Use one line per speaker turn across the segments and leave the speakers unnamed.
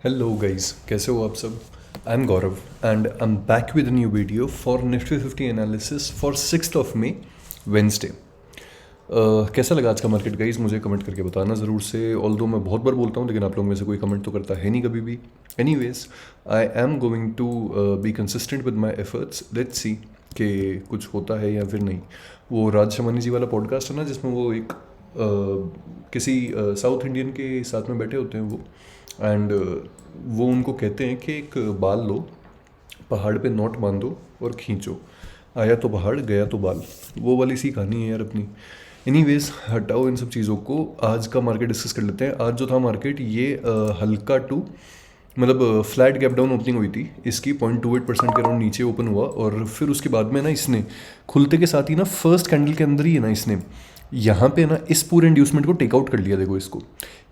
Hello guys, कैसे हो आप सब। I am Gaurav and I am back with new video for Nifty 50 analysis for 6 May Wednesday. कैसा लगा आज का मार्केट गाइस, मुझे कमेंट करके बताना ज़रूर से। ऑल्दो मैं बहुत बार बोलता हूँ लेकिन आप लोगों में से कोई कमेंट तो करता है नहीं कभी भी। Anyways, I am going to be consistent with my efforts. Let's see कि कुछ होता है या फिर नहीं। वो राज शमानी जी वाला पॉडकास्ट है ना, जिसमें वो एक किसी साउथ इंडियन के साथ में बैठे होते हैं वो, एंड वो उनको कहते हैं कि एक बाल लो, पहाड़ पे नोट बांधो और खींचो, आया तो पहाड़ गया तो बाल। वो वाली सी कहानी है यार अपनी। एनीवेज, हटाओ इन सब चीज़ों को, आज का मार्केट डिस्कस कर लेते हैं। आज जो था मार्केट ये हल्का टू मतलब फ्लैट गैप डाउन ओपनिंग हुई थी इसकी, 0.28% के अराउंड नीचे ओपन हुआ। और फिर उसके बाद में ना इसने खुलते के साथ ही ना फर्स्ट कैंडल के अंदर ही है ना इसने यहाँ पे ना इस पूरे इंड्यूसमेंट को टेकआउट कर लिया। देखो इसको,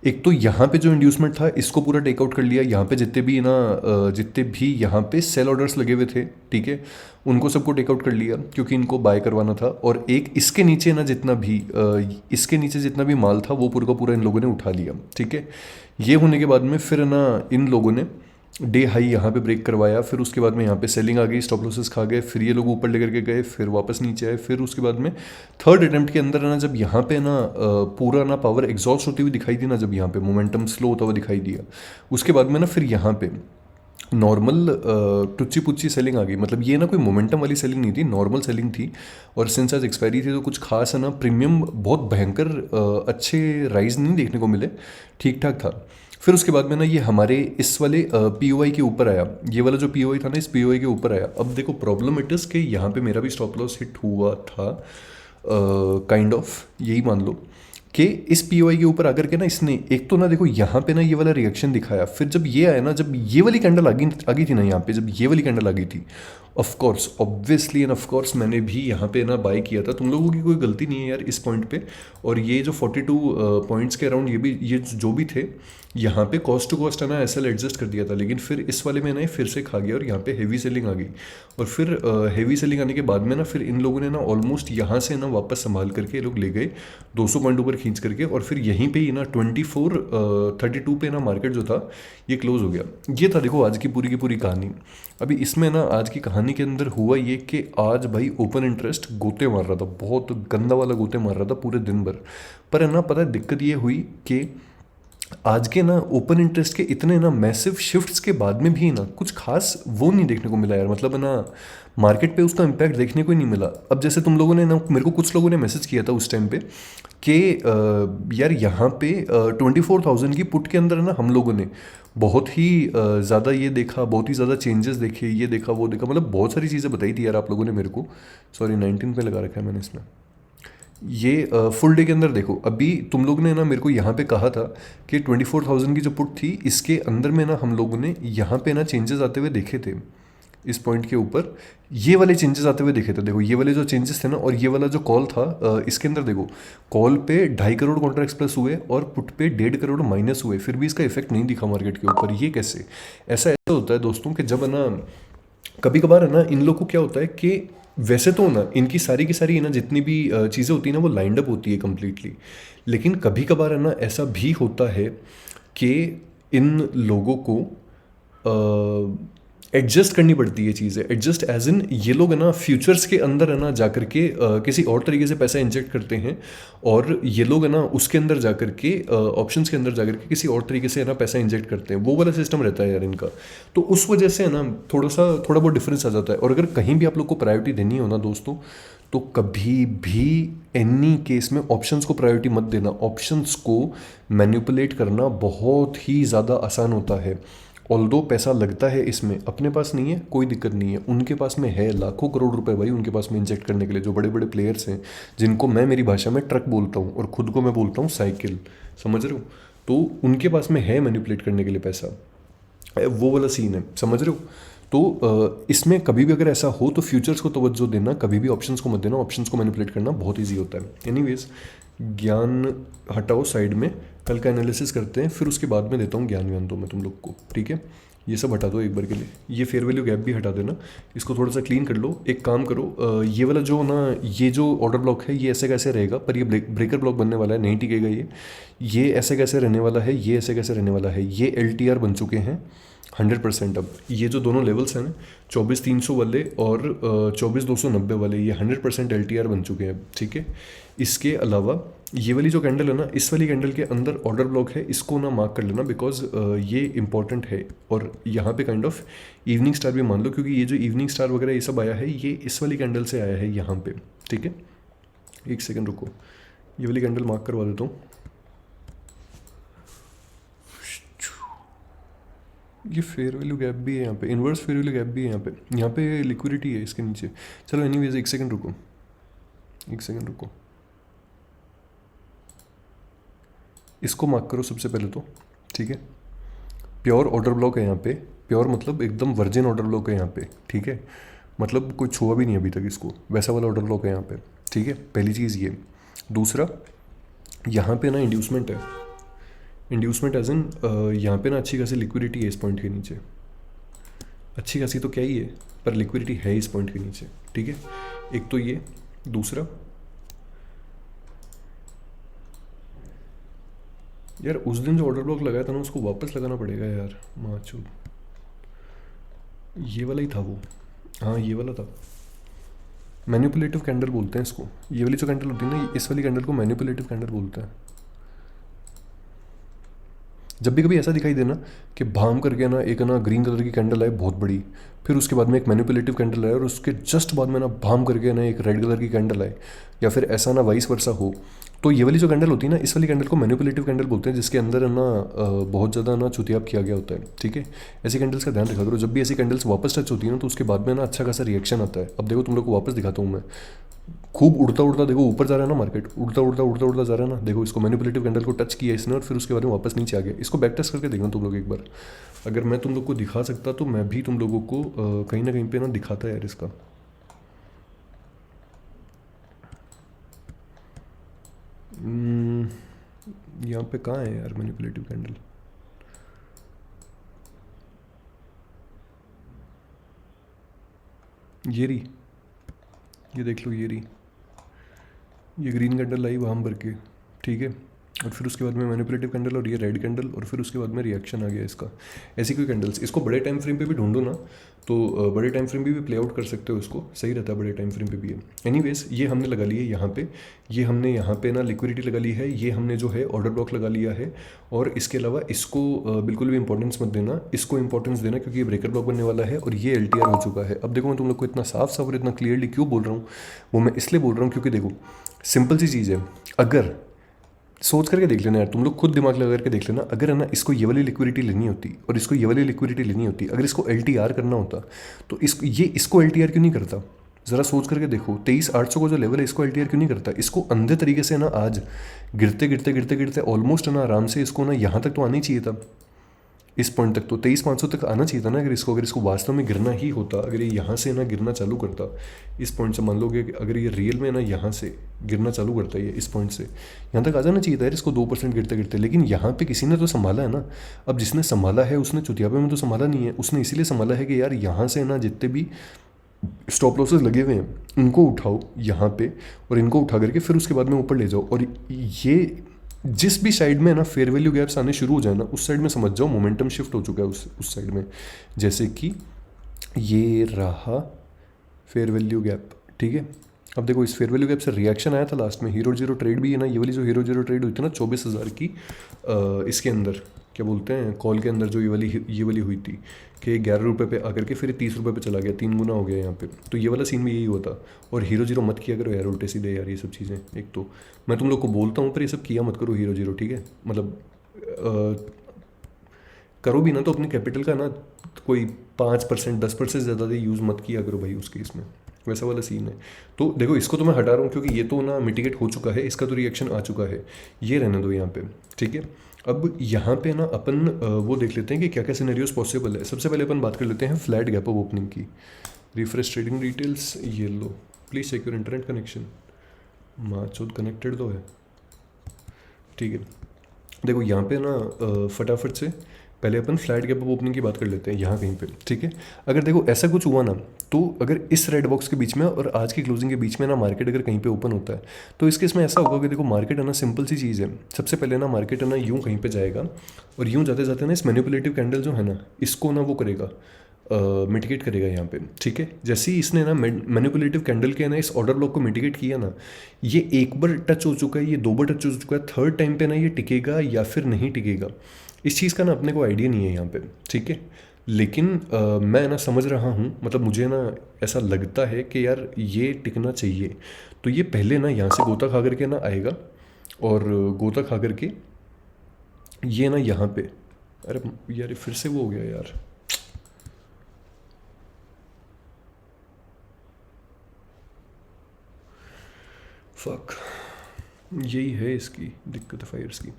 एक तो यहाँ पे जो इंड्यूसमेंट था इसको पूरा टेकआउट कर लिया। यहाँ पे जितने भी ना जितने भी यहाँ पे सेल ऑर्डर्स लगे हुए थे, ठीक है, उनको सबको टेकआउट कर लिया क्योंकि इनको बाय करवाना था। और एक इसके नीचे ना जितना भी इसके नीचे जितना भी माल था वो पूरा का पूरा इन लोगों ने उठा लिया, ठीक है। ये होने के बाद में फिर ना इन लोगों ने डे हाई यहाँ पे ब्रेक करवाया। फिर उसके बाद में यहाँ पे सेलिंग आ गई, स्टॉप लॉसेस खा गए, फिर ये लोग ऊपर लेकर के गए, फिर वापस नीचे आए। फिर उसके बाद में थर्ड अटेम्प्ट के अंदर ना जब यहाँ पे ना पूरा ना पावर एग्जॉस्ट होती हुई दिखाई दी ना, जब यहाँ पे मोमेंटम स्लो होता हुआ दिखाई दिया, उसके बाद में ना फिर यहाँ पे नॉर्मल टुच्ची पुच्ची सेलिंग आ गई। मतलब ये ना कोई मोमेंटम वाली सेलिंग नहीं थी, नॉर्मल सेलिंग थी। और सिंस आज एक्सपायरी थी तो कुछ खास है ना प्रीमियम बहुत भयंकर अच्छे राइज नहीं देखने को मिले, ठीक ठाक था। फिर उसके बाद में ना ये हमारे इस वाले पीओआई के ऊपर आया। ये वाला जो पीओआई था ना, इस पीओआई के ऊपर आया। अब देखो प्रॉब्लम इट इज़ कि यहाँ पे मेरा भी स्टॉप लॉस हिट हुआ था, काइंड ऑफ यही मान लो कि इस पीओआई के ऊपर आकर के ना इसने एक तो ना देखो यहाँ पे ना ये वाला रिएक्शन दिखाया। फिर जब ये आया ना, जब ये वाली कैंडल आ गई थी ना यहाँ पे, जब ये वाली कैंडल आ गई थी, of course obviously end of course मैंने भी यहाँ पे ना बाय किया था। तुम लोगों की कोई गलती नहीं है यार इस पॉइंट पे। और ये जो 42 पॉइंट्स के अराउंड ये जो भी थे, यहाँ पे कॉस्ट टू कॉस्ट है ना एसएल एडजस्ट कर दिया था, लेकिन फिर इस वाले में ना ये फिर से खा गया और यहाँ पे हेवी सेलिंग आ गई। और फिर हेवी सेलिंग आने के बाद में ना फिर इन लोगों ने ना ऑलमोस्ट यहाँ से ना वापस संभाल करके ये लोग ले गए 200 पॉइंट ऊपर खींच करके। और फिर यहीं पे ही ना 32 पे ना मार्केट जो था ये क्लोज हो गया। ये था देखो आज की पूरी कहानी। अभी इसमें ना आज की कहानी के अंदर हुआ ये कि आज भाई ओपन इंटरेस्ट गोते मार रहा था, बहुत गंदा वाला गोते मार रहा था पूरे दिन भर। पर है ना पता है दिक्कत ये हुई कि आज के ना ओपन इंटरेस्ट के इतने ना मैसिव शिफ्ट्स के बाद में भी ना कुछ खास वो नहीं देखने को मिला यार। मतलब है ना मार्केट पे उसका इम्पैक्ट देखने को ही नहीं मिला। अब जैसे तुम लोगों ने ना, मेरे को कुछ लोगों ने मैसेज किया था उस टाइम पे कि यार यहाँ पे 24,000 की पुट के अंदर ना हम लोगों ने बहुत ही ज़्यादा ये देखा, बहुत ही ज़्यादा चेंजेस देखे, ये देखा वो देखा, मतलब बहुत सारी चीज़ें बताई थी यार आप लोगों ने मेरे को। सॉरी 19 पे लगा रखा है मैंने इसमें। ये फुल डे के अंदर देखो, अभी तुम लोग ने ना मेरे को यहाँ पे कहा था कि 24,000 की जो पुट थी इसके अंदर में ना हम लोगों ने यहाँ पे ना चेंजेस आते हुए देखे थे। इस पॉइंट के ऊपर ये वाले चेंजेस आते हुए देखे थे। देखो ये वाले जो चेंजेस थे ना, और ये वाला जो कॉल था इसके अंदर देखो, कॉल पे 2.5 करोड़ कॉन्ट्रैक्ट्स प्लस हुए और पुट पे 1.5 करोड़ माइनस हुए, फिर भी इसका इफेक्ट नहीं दिखा मार्केट के ऊपर। ये कैसे? ऐसा ऐसा होता है दोस्तों कि जब है ना कभी कभार है ना इन लोग को क्या होता है कि वैसे तो ना इनकी सारी की सारी है ना जितनी भी चीज़ें होती है ना वो लाइंड अप होती है कम्प्लीटली, लेकिन कभी कभार है ना ऐसा भी होता है कि इन लोगों को एडजस्ट करनी पड़ती है चीज़ें। एडजस्ट एज इन ये लोग है ना फ्यूचर्स के अंदर है ना जाकर के किसी और तरीके से पैसा इंजेक्ट करते हैं, और ये लोग है ना उसके अंदर जाकर के ऑप्शंस के अंदर जाकर के किसी और तरीके से है ना पैसा इंजेक्ट करते हैं। वो वाला सिस्टम रहता है यार इनका। तो उस वजह से है ना थोड़ा बहुत डिफरेंस आ जाता है। और अगर कहीं भी आप लोग को प्रायोरिटी देनी हो ना दोस्तों, तो कभी भी एनी केस में ऑप्शंस को प्रायोरिटी मत देना। ऑप्शंस को मैनिपुलेट करना बहुत ही ज़्यादा आसान होता है। ऑल्दो पैसा लगता है इसमें, अपने पास नहीं है कोई दिक्कत नहीं है, उनके पास में है लाखों करोड़ रुपए भाई उनके पास में इंजेक्ट करने के लिए। जो बड़े बड़े प्लेयर्स हैं जिनको मैं मेरी भाषा में ट्रक बोलता हूँ और खुद को मैं बोलता हूँ साइकिल, समझ रहे हो? तो उनके पास में है मैनिपुलेट करने के लिए पैसा, वो वाला सीन है, समझ रहे हो? तो इसमें कभी भी अगर ऐसा हो तो फ्यूचर्स को तवज्जो देना, कभी भी ऑप्शंस को मत देना। ऑप्शंस को मैनिपुलेट करना बहुत ईजी होता है। एनीवेज, ज्ञान हटाओ साइड में, कल का एनालिसिस करते हैं, फिर उसके बाद में देता हूँ ज्ञान व्यान दो मैं तुम लोग को, ठीक है? ये सब हटा दो एक बार के लिए, ये फेयर वैल्यू गैप भी हटा देना, इसको थोड़ा सा क्लीन कर लो। एक काम करो, ये वाला जो ना, ये जो ऑर्डर ब्लॉक है ये ऐसे कैसे रहेगा, पर ये ब्रेकर ब्लॉक बनने वाला है, नहीं टिकेगा ये ऐसे कैसे रहने वाला है, ये ऐसे कैसे रहने वाला है, ये LTR बन चुके हैं 100%। अब ये जो दोनों लेवल्स हैं ना, 24,300 वाले और 24,290 वाले, ये 100% LTR बन चुके हैं अब, ठीक है। इसके अलावा ये वाली जो कैंडल है ना, इस वाली कैंडल के अंदर ऑर्डर ब्लॉक है, इसको ना मार्क कर लेना, बिकॉज ये इंपॉर्टेंट है। और यहाँ पे काइंड ऑफ इवनिंग स्टार भी मान लो, क्योंकि ये जो इवनिंग स्टार वगैरह ये सब आया है, ये इस वाली कैंडल से आया है यहाँ पे, ठीक है। एक सेकेंड रुको, ये वाली कैंडल मार्क करवा देता हूँ। ये फेयर वैल्यू गैप भी है यहाँ पे, इन्वर्स फेयर वैल्यू गैप भी है यहाँ पे लिक्विडिटी है इसके नीचे। चलो एनीवेज, एक सेकेंड रुको, एक सेकेंड रुको, इसको मार्क करो सबसे पहले तो, ठीक है। प्योर ऑर्डर ब्लॉक है यहाँ पे, प्योर मतलब एकदम वर्जिन ऑर्डर ब्लॉक है यहाँ पे, ठीक है। मतलब कोई छुआ भी नहीं अभी तक इसको, वैसा वाला ऑर्डर ब्लॉक है यहाँ पे, ठीक है। पहली चीज़ ये। दूसरा, यहाँ पे ना इंड्यूसमेंट है, इंड्यूसमेंट एज इन यहाँ पे ना अच्छी खासी लिक्विडिटी है इस पॉइंट के नीचे, अच्छी खासी तो क्या ही है, पर लिक्विडिटी है इस पॉइंट के नीचे, ठीक है। एक तो ये। दूसरा यार, उस दिन जो ऑर्डर ब्लॉक लगाया था ना, उसको वापस लगाना पड़ेगा यार, माचू। ये वाला ही था वो, हाँ ये वाला था। मैनिपुलेटिव कैंडल बोलते हैं इसको, ये वाली जो कैंडल होती है ना, इस वाली कैंडल को मैनिपुलेटिव कैंडल बोलते हैं। जब भी कभी ऐसा दिखाई देना कि भाम करके ना एक ना ग्रीन कलर की कैंडल आए बहुत बड़ी, फिर उसके बाद में एक मैनिपुलेटिव कैंडल आए, और उसके जस्ट बाद में ना भाम करके ना एक रेड कलर की कैंडल आए, या फिर ऐसा ना वाइस वर्सा हो, तो ये वाली जो कैंडल होती है ना, इस वाली कैंडल को मैनिपुलेटिव कैंडल बोलते हैं, जिसके अंदर है ना बहुत ज़्यादा ना चुतियाब किया गया होता है, ठीक है। ऐसी कैंडल्स का ध्यान रखा करो, जब भी ऐसी कैंडल्स वापस टच होती है ना, तो उसके बाद में ना अच्छा खासा रिएक्शन आता है। अब देखो तुम लोग को वापस दिखाता हूँ मैं, खूब उड़ता उड़ता देखो ऊपर जा रहा है ना मार्केट, उड़ता उड़ता उड़ता उड़ता जा रहा है ना, देखो इसको मैनिपुलेटिव कैंडल को टच किया इसने, और फिर उसके बाद में वापस नीचे आ गया। इसको बैक टेस्ट करके देखना तुम लोग एक बार, अगर मैं तुम लोग को दिखा सकता तो मैं भी तुम लोगों को कहीं ना कहीं पे ना दिखाता यार इसका। यहाँ पे कहाँ है यार मैनिपुलेटिव कैंडल, ये रही, ये देख लो, ये रही, ये ग्रीन कैंडल आई वहाँ भर के, ठीक है। और फिर उसके बाद में मैनिपुलेटिव कैंडल, और ये रेड कैंडल, और फिर उसके बाद में रिएक्शन आ गया इसका। ऐसी कोई कैंडल्स, इसको बड़े टाइम फ्रेम पे भी ढूंढो ना, तो बड़े टाइम फ्रेम पे भी प्ले आउट कर सकते हो इसको, सही रहता है बड़े टाइम फ्रेम पे भी है। एनीवेज, ये हमने लगा ली है यहाँ पे, ये हमने यहाँ पे ना लिक्विडिटी लगा ली है, ये हमने जो है ऑर्डर ब्लॉक लगा लिया है। और इसके अलावा इसको बिल्कुल भी इंपॉर्टेंस मत देना, इसको इंपॉर्टेंस देना, क्योंकि ये ब्रेकर ब्लॉक बनने वाला है, और ये LTR हो चुका है। अब देखो मैं तुम लोग को इतना साफ साफ और इतना क्लियरली क्यों बोल रहा हूँ, वो मैं इसलिए बोल रहा हूँ क्योंकि देखो सिंपल सी चीज़ है, अगर सोच करके देख लेना यार, तुम लोग खुद दिमाग लगा करके देख लेना, अगर है ना इसको ये वाली लिक्विडिटी लेनी होती और इसको ये वाली लिक्विडिटी लेनी होती, अगर इसको LTR करना होता, तो इसको LTR क्यों नहीं करता? ज़रा सोच करके देखो, 23,800 को जो लेवल है, इसको LTR क्यों नहीं करता? इसको अंधे तरीके से ना आज गिरते गिरते गिरते गिरते ऑलमोस्ट ना आराम से इसको ना यहाँ तक तो आना ही चाहिए था, इस पॉइंट तक तो 23,500 तक आना चाहिए था ना। अगर इसको वास्तव में गिरना ही होता, अगर ये यहाँ से ना गिरना चालू करता, इस पॉइंट से मान लोगे कि अगर ये रियल में ना यहाँ से गिरना चालू करता है, ये इस पॉइंट से यहाँ तक आ जाना चाहिए था यार इसको 2% गिरते गिरते, लेकिन यहाँ पे किसी ने तो संभाला है ना। अब जिसने संभाला है उसने चुतियापे में तो संभाला नहीं है, उसने इसीलिए संभाला है कि यार यहाँ से ना जितने भी स्टॉप लॉसेस लगे हुए हैं उनको उठाओ यहाँ पे, और इनको उठा करके फिर उसके बाद में ऊपर ले जाओ। और ये जिस भी साइड में ना फेयर वैल्यू गैप्स आने शुरू हो जाए ना, उस साइड में समझ जाओ मोमेंटम शिफ्ट हो चुका है उस साइड में। जैसे कि ये रहा फेयर वैल्यू गैप, ठीक है। अब देखो इस फेयर वैल्यू गैप से रिएक्शन आया था लास्ट में, हीरो जीरो ट्रेड भी है ना, ये वाली जो हीरो जीरो ट्रेड हुई थी ना 24,000 की, इसके अंदर क्या बोलते हैं कॉल के अंदर, जो ये वाली हुई थी कि 11 रुपये पे आकर के फिर 30 रुपये पे चला गया, 3 गुना हो गया यहाँ पे। तो ये वाला सीन भी यही होता। और हीरो जीरो मत किया करो यार उल्टे सीधे यार, ये सब चीज़ें। एक तो मैं तुम लोग को बोलता हूँ, पर ये सब किया मत करो हीरो जीरो, ठीक है। मतलब करो भी ना तो अपने कैपिटल का ना कोई 5% 10% ज़्यादा दे यूज़ मत किया करो भाई उस केस में, वैसा वाला सीन है। तो देखो इसको तो मैं हटा रहा हूँ क्योंकि ये तो ना मिटिगेट हो चुका है, इसका तो रिएक्शन आ चुका है, ये रहने दो यहाँ पे, ठीक है। अब यहाँ पे ना अपन वो देख लेते हैं कि क्या क्या सिनेरियोज पॉसिबल है। सबसे पहले अपन बात कर लेते हैं फ्लैट गैप ऑफ ओपनिंग की। रिफ्रेश ट्रेडिंग डिटेल्स, ये लो, please check your internet connection. माचोद कनेक्टेड तो है, ठीक है। देखो यहाँ पे ना फटाफट से पहले अपन फ्लैट गैप अप ओपनिंग की बात कर लेते हैं यहाँ कहीं पे, ठीक है। अगर देखो ऐसा कुछ हुआ ना, तो अगर इस रेड बॉक्स के बीच में और आज की क्लोजिंग के बीच में ना मार्केट अगर कहीं पे ओपन होता है, तो इस केस में ऐसा होगा कि देखो मार्केट है ना, सिंपल सी चीज़ है। सबसे पहले ना मार्केट है ना यूँ कहीं पे जाएगा, और यूँ जाते जाते ना इस मैनिपुलेटिव कैंडल जो है ना, इसको ना वो करेगा, मिटिगेट करेगा यहाँ पे, ठीक है। जैसे ही इसने ना मैनिपुलेटिव कैंडल के ना इस ऑर्डर ब्लॉक को मिटिगेट किया ना, ये एक बार टच हो चुका है, ये दो बार टच हो चुका है, थर्ड टाइम पे ना ये टिकेगा या फिर नहीं टिकेगा, इस चीज़ का ना अपने को आइडिया नहीं है यहाँ पे, ठीक है। लेकिन मैं ना समझ रहा हूँ, मतलब मुझे ना ऐसा लगता है कि यार ये टिकना चाहिए। तो ये पहले ना यहाँ से गोता खा करके ना आएगा, और गोता खा करके ये ना यहाँ पे, अरे यार ये फिर से वो हो गया यार, फक, यही है इसकी दिक्कत, फायर्स की।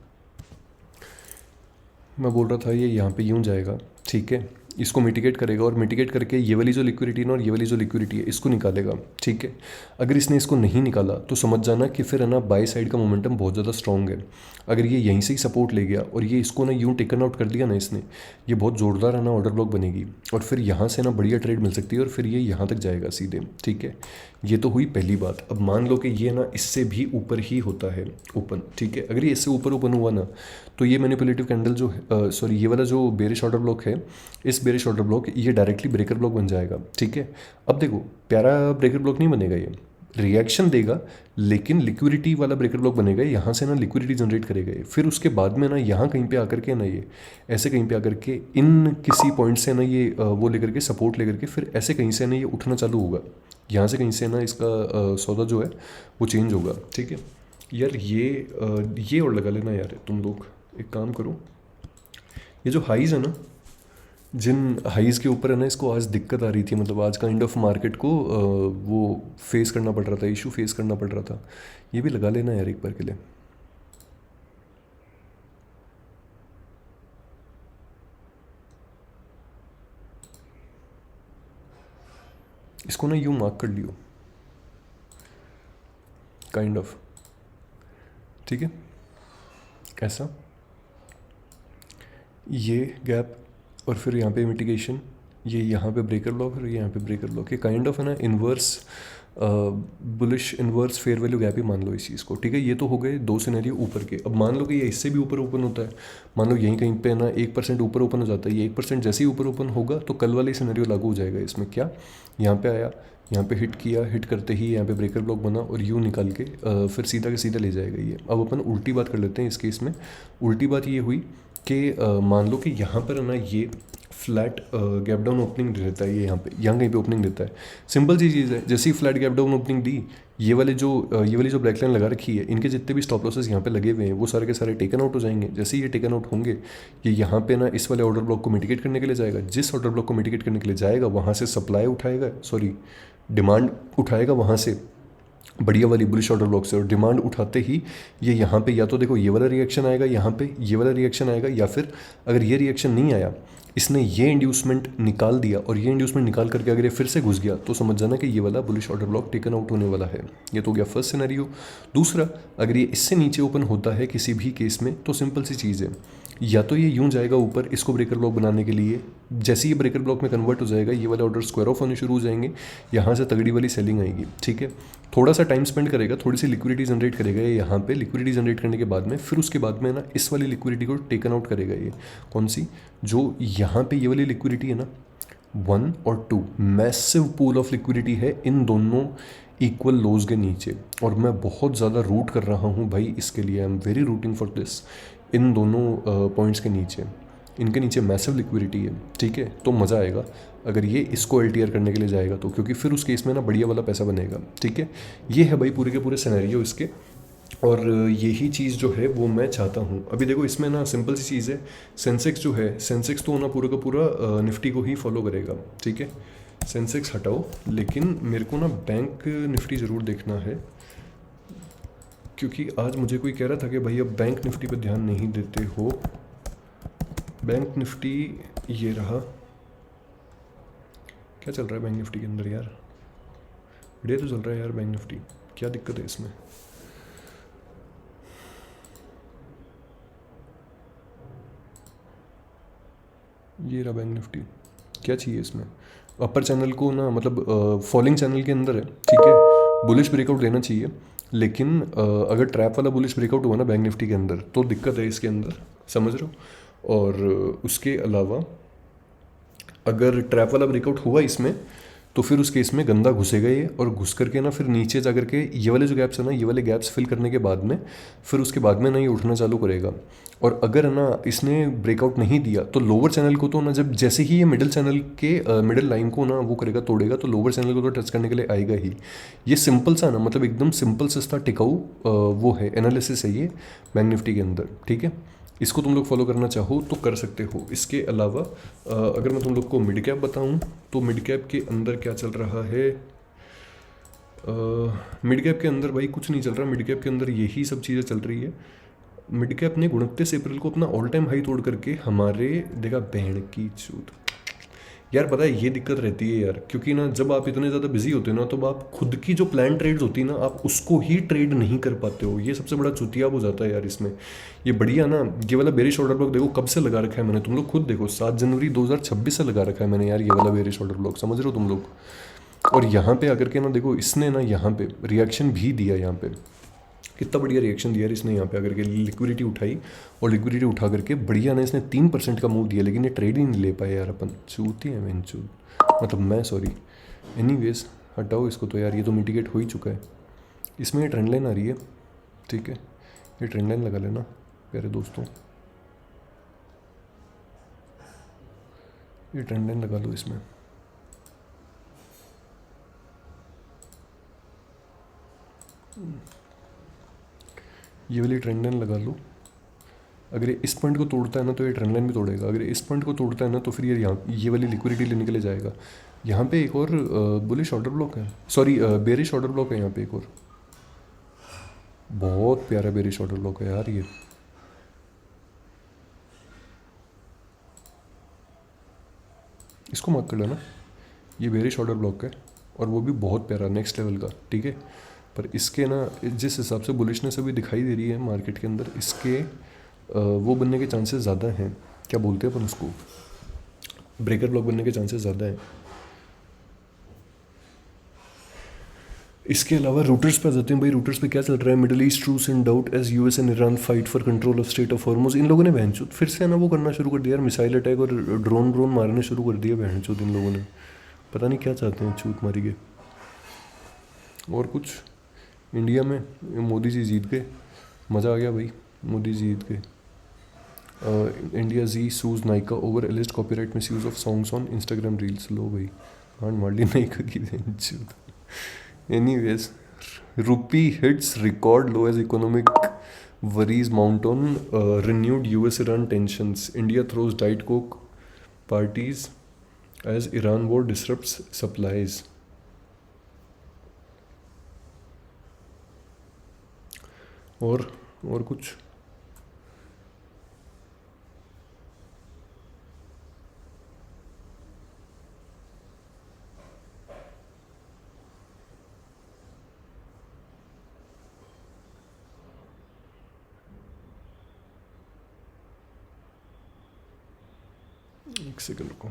मैं बोल रहा था ये यहाँ पे यूँ जाएगा, ठीक है, इसको मिटिगेट करेगा, और मिटिगेट करके ये वाली जो लिक्विडिटी ना और ये वाली जो लिक्विडिटी है इसको निकालेगा, ठीक है। अगर इसने इसको नहीं निकाला तो समझ जाना कि फिर है ना बाई साइड का मोमेंटम बहुत ज़्यादा स्ट्रॉन्ग है। अगर ये यहीं से ही सपोर्ट ले गया और ये इसको ना यूँ टेकन आउट कर दिया ना इसने, ये बहुत ज़ोरदार है ना ऑर्डर ब्लॉक बनेगी, और फिर यहाँ से ना बढ़िया ट्रेड मिल सकती है, और फिर ये यहाँ तक जाएगा सीधे, ठीक है। ये तो हुई पहली बात। अब मान लो कि ये ना इससे भी ऊपर ही होता है ओपन, ठीक है। अगर ये इससे ऊपर ओपन हुआ ना, तो ये मैनिपुलेटिव कैंडल जो सॉरी ये वाला जो बेरिश ऑर्डर ब्लॉक है, इस बेरिश ऑर्डर ब्लॉक ये डायरेक्टली ब्रेकर ब्लॉक बन जाएगा, ठीक है। अब देखो प्यारा ब्रेकर ब्लॉक नहीं बनेगा, ये रिएक्शन देगा, लेकिन लिक्विडिटी वाला ब्रेकर ब्लॉक बनेगा, यहाँ से ना लिक्विडिटी जनरेट करेगा ये। फिर उसके बाद में ना यहाँ कहीं पे आकर के ना ये ऐसे कहीं पे आकर के इन किसी पॉइंट से ना ये वो लेकर के सपोर्ट लेकर के फिर ऐसे कहीं से ना ये उठना चालू होगा, यहाँ से कहीं से ना इसका सौदा जो है वो चेंज होगा, ठीक है। यार ये और लगा लेना यार, तुम लोग एक काम करो, ये जो हाइज़ है ना, जिन हाइज़ के ऊपर है ना इसको आज दिक्कत आ रही थी, मतलब आज काइंड ऑफ मार्केट को वो फेस करना पड़ रहा था, इशू फेस करना पड़ रहा था, ये भी लगा लेना यार एक बार के लिए। इसको ना यूँ मार्क कर लियो, काइंड ऑफ, ठीक है, ऐसा ये गैप, और फिर यहाँ पे मिटिगेशन, ये यहाँ पे ब्रेकर ब्लॉक और ये यहाँ पे ब्रेकर ब्लॉक, ये काइंड ऑफ है ना inverse bullish inverse fair value gap ही मान लो इस चीज़ को, ठीक है। ये तो हो गए दो सिनेरियो ऊपर के। अब मान लो कि ये इससे भी ऊपर ओपन होता है, मान लो यहीं कहीं पे ना 1% ऊपर ओपन हो जाता है, ये 1% जैसे ही ऊपर ओपन होगा तो कल वाले सिनेरियो लागू हो जाएगा इसमें। क्या, यहाँ पे आया, यहाँ पे हिट किया, हिट करते ही यहाँ पे ब्रेकर ब्लॉक बना और यूँ निकाल के फिर सीधा के सीधा ले जाएगा ये। अब अपन उल्टी बात कर लेते हैं इस केस में। उल्टी बात ये हुई कि मान लो कि यहाँ पर है ना ये फ्लैट गैप डाउन ओपनिंग देता है, ये यहाँ कहीं पे ओपनिंग देता है। सिंपल सी चीज़ है, जैसे ही फ्लैट गैप डाउन ओपनिंग दी, ये वाली जो ब्लैक लाइन लगा रखी है, इनके जितने भी स्टॉप लॉसेस यहाँ पे लगे हुए हैं वो सारे के सारे टेकन आउट हो जाएंगे। जैसे ही ये टेकन आउट होंगे, ये यहाँ पे ना इस वाले ऑर्डर ब्लॉक को मिटिगेट करने के लिए जाएगा। जिस ऑर्डर ब्लॉक को मिटिगेट करने के लिए जाएगा वहाँ से सप्लाई उठाएगा, सॉरी डिमांड उठाएगा वहाँ से, बढ़िया वाली बुलिश ऑर्डर ब्लॉक से, और डिमांड उठाते ही ये यहाँ पे या तो देखो ये वाला रिएक्शन आएगा, यहाँ पे ये वाला रिएक्शन आएगा, या फिर अगर ये रिएक्शन नहीं आया, इसने ये इंड्यूसमेंट निकाल दिया और ये इंड्यूसमेंट निकाल करके अगर ये फिर से घुस गया, तो समझ जाना कि ये वाला bullish order block taken out होने वाला है। ये तो हो गया फर्स्ट सिनेरियो। दूसरा, अगर ये इससे नीचे ओपन होता है किसी भी केस में, तो सिंपल सी चीज़ है, या तो ये यूं जाएगा ऊपर इसको ब्रेकर ब्लॉक बनाने के लिए, जैसे ये ब्रेकर ब्लॉक में कन्वर्ट हो जाएगा ये वाले ऑर्डर स्क्वायर ऑफ होने शुरू हो जाएंगे, यहाँ से तगड़ी वाली सेलिंग आएगी, ठीक है। थोड़ा सा टाइम स्पेंड करेगा, थोड़ी सी लिक्विडिटी जनरेट करेगा ये यहाँ पे, लिक्विडिटी जनरेट करने के बाद में फिर उसके बाद में ना इस वाली लिक्विडिटी को टेकन आउट करेगा ये। कौन सी, जो यहाँ पे ये वाली लिक्विडिटी है ना, 1 और 2 मैसिव पूल ऑफ लिक्विडिटी है इन दोनों इक्वल लोज के नीचे, और मैं बहुत ज़्यादा रूट कर रहा हूँ भाई इसके लिए, I am very rooting for this. इन दोनों पॉइंट्स के नीचे, इनके नीचे मैसिव लिक्विडिटी है, ठीक है। तो मज़ा आएगा अगर ये इसको एलटीआर करने के लिए जाएगा तो, क्योंकि फिर उस केस में ना बढ़िया वाला पैसा बनेगा, ठीक है। ये है भाई पूरे के पूरे सिनेरियो इसके, और यही चीज़ जो है वो मैं चाहता हूँ। अभी देखो इसमें ना सिंपल सी चीज़ है, सेंसेक्स जो है, सेंसेक्स तो ना पूरा का पूरा निफ्टी को ही फॉलो करेगा, ठीक है। सेंसेक्स हटाओ, लेकिन मेरे को ना बैंक निफ्टी ज़रूर देखना है, क्योंकि आज मुझे कोई कह रहा था कि भाई अब बैंक निफ्टी पर ध्यान नहीं देते हो। बैंक निफ्टी ये रहा, क्या चल रहा है बैंक निफ्टी के अंदर यार, बढ़िया तो चल रहा है यार बैंक निफ्टी, क्या दिक्कत है इसमें। ये रहा बैंक निफ्टी। क्या चाहिए इसमें? अपर चैनल को ना मतलब फॉलिंग चैनल के अंदर है, ठीक है, बुलिश ब्रेकआउट देना चाहिए। लेकिन अगर ट्रैप वाला बुलिश ब्रेकआउट हुआ ना बैंक निफ्टी के अंदर तो दिक्कत है इसके अंदर, समझ रहे हो। और उसके अलावा अगर ट्रैप वाला ब्रेकआउट हुआ इसमें तो फिर उस केस में गंदा घुसेगा ये, और घुस करके ना फिर नीचे जा करके ये वाले जो गैप्स है ना, ये वाले गैप्स फिल करने के बाद में फिर उसके बाद में ना ये उठना चालू करेगा। और अगर है ना इसने ब्रेकआउट नहीं दिया तो लोअर चैनल को तो ना, जब जैसे ही ये मिडिल चैनल के मिडिल लाइन को ना वो करेगा, तोड़ेगा, तो लोअर चैनल को तो टच करने के लिए आएगा ही। ये सिंपल सा ना, मतलब एकदम सिंपल सस्ता टिकाऊ वो है, एनालिसिस है ये बैंक निफ्टी के अंदर, ठीक है। इसको तुम लोग फॉलो करना चाहो तो कर सकते हो। इसके अलावा अगर मैं तुम लोग को मिड कैप बताऊं तो मिड कैप के अंदर क्या चल रहा है? मिड कैप के अंदर भाई कुछ नहीं चल रहा, मिड कैप के अंदर यही सब चीज़ें चल रही है। मिड कैप ने 29 अप्रैल को अपना ऑल टाइम हाई तोड़ करके हमारे देखा, बहन की चूत यार, पता है ये दिक्कत रहती है यार, क्योंकि ना जब आप इतने ज़्यादा बिजी होते हो ना, तो आप खुद की जो प्लान ट्रेड्स होती है ना, आप उसको ही ट्रेड नहीं कर पाते हो। ये सबसे बड़ा चुतियाब हो जाता है यार इसमें। ये बढ़िया ना, ये वाला बेरिश ऑर्डर ब्लॉक देखो कब से लगा रखा है मैंने, तुम लोग खुद देखो, 7 जनवरी 2026 से लगा रखा है मैंने यार, ये वाला बेरिश ऑर्डर ब्लॉक, समझ रहे हो तुम लोग। और यहाँ पे आकर के ना देखो, इसने ना यहाँ पे रिएक्शन भी दिया, यहाँ पे कितना बढ़िया रिएक्शन दिया यार इसने, यहाँ पे आकर के लिक्विडिटी उठाई, और लिक्विडिटी उठा करके बढ़िया ना इसने 3% का मूव दिया, लेकिन ये ट्रेड ही नहीं ले पाए यार अपन, चूती है मैं चूत, मतलब मैं सॉरी। एनीवेज हटाओ इसको तो यार, ये तो मिटिगेट हो ही चुका है। इसमें ये ट्रेंड लाइन आ रही है, ठीक है, ये ट्रेंड लाइन लगा लेना प्यारे दोस्तों, ये ट्रेंड लाइन लगा लो इसमें। ये वाली ट्रेंड लाइन लगा लो। अगर ये इस पॉइंट को तोड़ता है ना तो ये ट्रेंड लाइन भी तोड़ेगा, अगर ये इस पॉइंट को तोड़ता है ना तो फिर ये यहाँ ये वाली लिक्विडिटी लेने के लिए जाएगा। यहाँ पे एक और बुलिश ऑर्डर ब्लॉक है, सॉरी बेरिश ऑर्डर ब्लॉक है यहाँ पे एक और, बहुत प्यारा बेरिश ऑर्डर ब्लॉक है यार ये। इसको मार्क कर लेना, ये बेरिश ऑर्डर ब्लॉक है, और वो भी बहुत प्यारा नेक्स्ट लेवल का, ठीक है। पर इसके ना जिस हिसाब से बुलिशनेस अभी दिखाई दे रही है मार्केट के अंदर, इसके वो बनने के चांसेस ज़्यादा हैं, क्या बोलते हैं अपन उसको, ब्रेकर ब्लॉक बनने के चांसेस ज़्यादा हैं। इसके अलावा रूटर्स पे आ जाते हैं भाई। रूटर्स पे क्या चल रहा है? Middle East truce in doubt as US and Iran fight for control of Strait of Hormuz. इन लोगों ने बहनचोद फिर से ना वो करना शुरू कर दिया यार, मिसाइल अटैक और ड्रोन मारने शुरू कर दिया बहनचोद इन लोगों ने, पता नहीं क्या चाहते हैं, चूत मारी के। और कुछ इंडिया में मोदी जी जीत गए, मज़ा आ गया भाई, मोदी जी जीत गए। इंडिया जी सूज नाइका ओवर एलिस्ट copyright misuse of songs on Instagram reels. लो भाई कांड मार ली नाइका की चूत। Anyways, rupee hits record low as economic worries mount on renewed US-Iran tensions. India throws Diet Coke parties as Iran war disrupts supplies. और कुछ एक second रुको।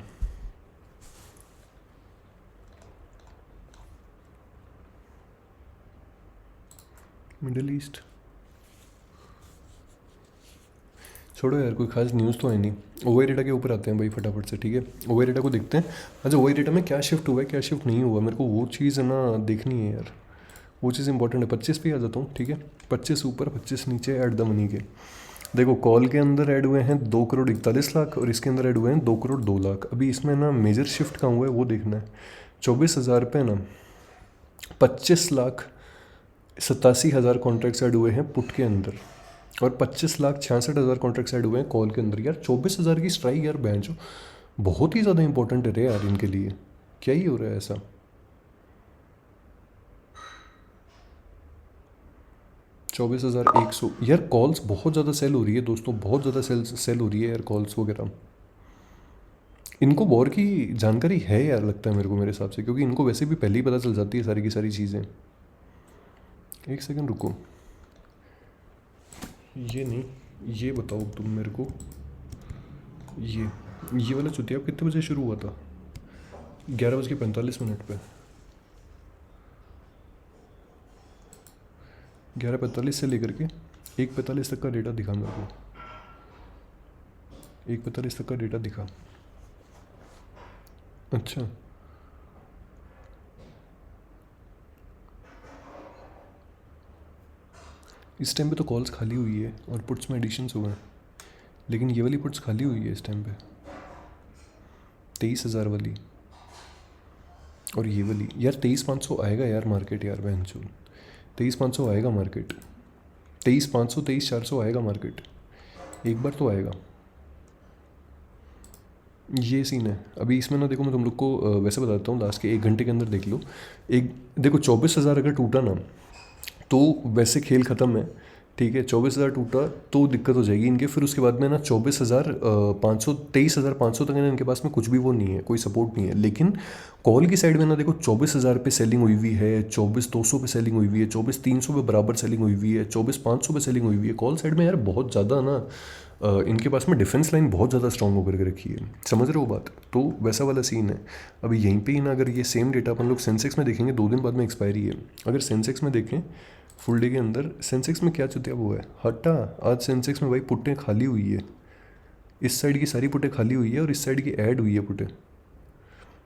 Middle east छोड़ो यार, कोई खास न्यूज़ तो है नहीं। ओवर डेटा के ऊपर आते हैं भाई फटाफट से, ठीक है। ओवर डेटा को देखते हैं। अच्छा, ओवर डेटा में क्या शिफ्ट हुआ है, क्या शिफ्ट नहीं हुआ, मेरे को वो चीज़ है ना देखनी है यार, वो चीज़ इंपॉर्टेंट है। 25 पे आ जाता हूँ, ठीक है। 25 ऊपर 25 नीचे ऐड द मनी के। देखो कॉल के अंदर ऐड हुए हैं 2 करोड़ 41 लाख, और इसके अंदर ऐड हुए हैं 2 करोड़ 2 लाख। अभी इसमें ना मेजर शिफ्ट कहाँ हुआ है वो देखना है। 24,000 पे ना 25,87,000 कॉन्ट्रैक्ट्स ऐड हुए हैं पुट के अंदर, और 25,66,000 कॉन्ट्रैक्ट्स ऐड हुए हैं कॉल के अंदर। यार 24,000 की स्ट्राइक यार बैंक जो बहुत ही ज़्यादा इंपॉर्टेंट है रे यार इनके लिए। क्या ही हो रहा है ऐसा? 24,100 यार, कॉल्स बहुत ज़्यादा सेल हो रही है दोस्तों, बहुत ज़्यादा सेल हो रही है यार कॉल्स वगैरह। इनको वॉर की जानकारी है यार, लगता है मेरे को, मेरे हिसाब से, क्योंकि इनको वैसे भी पहले ही पता चल जाती है सारी की सारी चीज़ें। एक सेकंड रुको, ये नहीं, ये बताओ तुम मेरे को, ये ये वाला चुतिया कितने बजे शुरू हुआ था? 11:45 पे। 11:45 से लेकर के 1:45 तक का डेटा दिखा मेरे को। 1:45 तक का डेटा दिखा। अच्छा, इस टाइम पे तो कॉल्स खाली हुई है और पुट्स में एडिशंस हुए हैं, लेकिन ये वाली पुट्स खाली हुई है इस टाइम पे, 23,000 वाली। और ये वाली यार 23,500 आएगा यार मार्केट, यार बहन चो 23,500 आएगा मार्केट, 23,500 23,400 आएगा मार्केट, एक बार तो आएगा। ये सीन है अभी इसमें ना। देखो मैं तुम लोग को वैसे बताता हूँ, लास्ट के 1 घंटे के अंदर देख लो। एक देखो 24,000 अगर टूटा ना तो वैसे खेल ख़त्म है, ठीक है। 24,000 टूटा तो दिक्कत हो जाएगी इनके। फिर उसके बाद में ना 24,500 23,500 तक है ना इनके पास में कुछ भी वो नहीं है, कोई सपोर्ट नहीं है। लेकिन कॉल की साइड में ना देखो 24,000 पे सेलिंग हुई हुई है, 24,200 पे सेलिंग हुई हुई है, 24,300 पे बराबर सेलिंग हुई हुई है, 24,500 पे सेलिंग हुई हुई है। कॉल साइड में यार बहुत ज़्यादा ना इनके पास में डिफेंस लाइन बहुत ज़्यादा स्ट्रॉन्ग होकर के रखी है, समझ रहे हो बात? तो वैसा वाला सीन है। अभी यहीं पे ही ना अगर ये सेम डेटा अपन लोग सेंसेक्स में देखेंगे, 2 दिन बाद में एक्सपायरी है। अगर सेंसेक्स में देखें फुल डे के अंदर, सेंसेक्स में क्या चुतिया वो है हटा। आज सेंसेक्स में भाई पुट्टें खाली हुई है, इस साइड की सारी पुट्टें खाली हुई है और इस साइड की ऐड हुई है पुट्टें।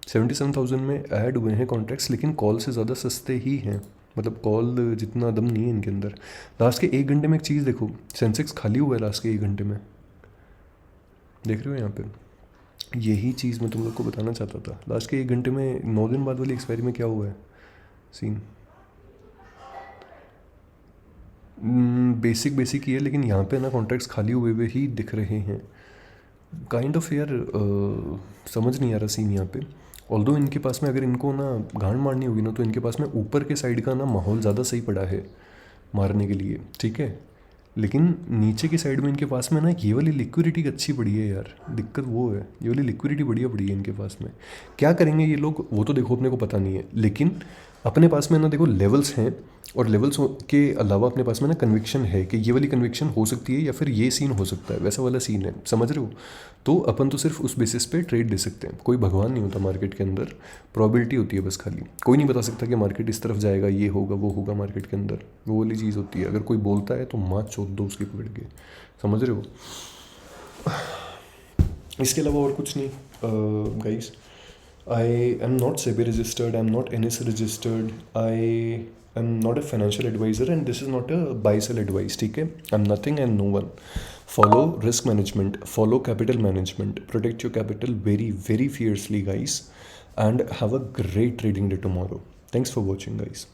77,000 में ऐड हुए हैं कॉन्ट्रैक्ट्स, लेकिन कॉल से ज़्यादा सस्ते ही हैं। मतलब कॉल जितना दम नहीं है इनके अंदर। लास्ट के 1 घंटे में एक चीज़ देखो, सेंसेक्स खाली हुआ है लास्ट के 1 घंटे में, देख रहे हो यहाँ पे। यही चीज़ मैं तुम लोग को बताना चाहता था। लास्ट के 1 घंटे में 9 दिन बाद वाली एक्सपायरी में क्या हुआ है सीन। बेसिक ही है, लेकिन यहाँ पे ना कॉन्ट्रैक्ट्स खाली हुए हुए ही दिख रहे हैं। काइंड ऑफ यार समझ नहीं आ रहा सीन यहाँ पे। ऑल्दो इनके पास में अगर इनको ना गांड मारनी होगी ना तो इनके पास में ऊपर के साइड का ना माहौल ज़्यादा सही पड़ा है मारने के लिए, ठीक है। लेकिन नीचे की साइड में इनके पास में ना ये वाली लिक्विडिटी अच्छी पड़ी है यार, दिक्कत वो है। ये वाली लिक्विडिटी बढ़िया पड़ी है इनके पास में। क्या करेंगे ये लोग वो तो देखो अपने को पता नहीं है, लेकिन अपने पास में ना देखो लेवल्स हैं, और लेवल्स के अलावा अपने पास में ना कन्विक्शन है कि ये वाली कन्विक्शन हो सकती है या फिर ये सीन हो सकता है, वैसा वाला सीन है, समझ रहे हो? तो अपन तो सिर्फ उस बेसिस पे ट्रेड दे सकते हैं। कोई भगवान नहीं होता मार्केट के अंदर, प्रॉबिलिटी होती है बस खाली। कोई नहीं बता सकता कि मार्केट इस तरफ जाएगा, ये होगा वो होगा मार्केट के अंदर, वो वाली चीज़ होती है। अगर कोई बोलता है तो माँ चोद दो उसकी पकड़ के, समझ रहे हो? इसके अलावा और कुछ नहीं guys. I am not SEBI registered, I am not NSE registered, I am not a financial advisor, and this is not a buy sell advice, ठीक है? I'm nothing and no one. Follow risk management, follow capital management, protect your capital very, very fiercely, guys, and have a great trading day tomorrow. Thanks for watching, guys.